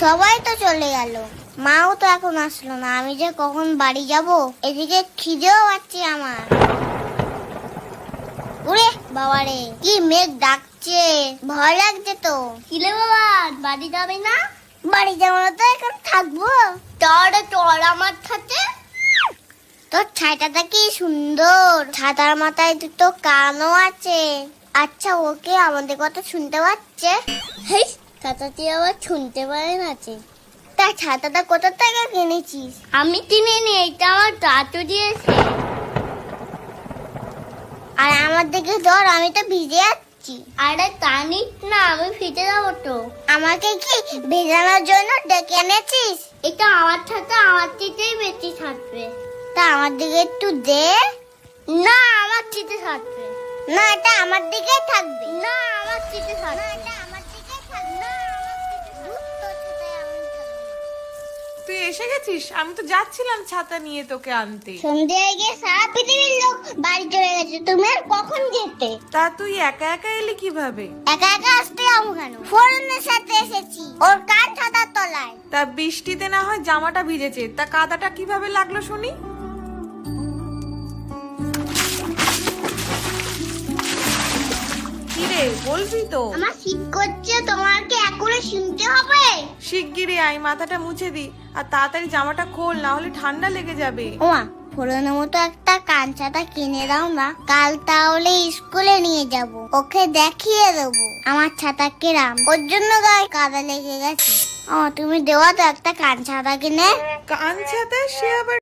সবাই তো চলে গেল, মাও তো এখন আসলো না। আমি যে কখন বাড়ি যাব, এদিকে খিদেও পাচ্ছে আমার। ওরে বাবারে, কি মেঘ ডাকছে, ভয় লাগছে তো। কিলে বাবা, বাড়ি যাবে না? বাড়ি যাবো না তো এখন থাকবো। তোর আমার সাথে। তোর ছাইটাটা কি সুন্দর, ছাতার মাথায় দুটো কানও আছে। আচ্ছা, ওকে আমাদের কথা শুনতে পাচ্ছে? হেই, ছাতাটি আবার শুনতে পারে না। তা ছাতাটা কোথা থেকে কিনেছিস? আমি কিনিনি, এটা আমার দাদু দিয়েছে। আর আমার দিকে ধর, আমি তো ভিজে যাচ্ছি। আরে টানিস না, আমি ভিজে যাবো তো। আমাকে কি ভেজানোর জন্য ডেকে এনেছিস? এটা আমার ছাতা, আমার দিকেই বেশি থাকবে। তা আমার দিকে একটু দে। না, আমার চিতে থাকবে না, এটা আমার দিকেই থাকবে। না, আমার চিতে থাকবে। এটা আমার দিকেই থাকবে। না, তুই এসে গেছিস? আমি তো যাচ্ছিলাম ছাতা নিয়ে তোকে আনতে। সন্ধ্যে হয়ে গিয়ে সারা পৃথিবীর লোক বাড়ি চলে গেছে, তুমি আর কখন যেতে? তা তুই একা একা এলি কিভাবে? একা একা আসতে যাবো কেন? ফোরনের সাথে এসেছি, ওর কান ছাতার তলায়। তা বৃষ্টিতে না হয় জামাটা ভিজেছে, তা কাদাটা কিভাবে লাগলো শুনি? কিরে, বলবি তো? আমার শীত করছে, তোমাকে এখনো শুনতে হবে? শিগগিরই আয়, মাথাটা মুছে দি, আর তাড়াতাড়ি জামাটা খোল, না হলে ঠান্ডা লেগে যাবে। ওমা, ফোরনের মতো একটা কান ছাতা কিনে দাও না, কাল তাহলে স্কুলে নিয়ে যাব, ওকে দেখিয়ে দেবো আমার ছাতা কিরাম। ওর জন্য গায়ে কাদা লেগে গেছে। তুমি দেওয়া তো একটা কান ছাতা কিনে। কান ছাতা? সে আবার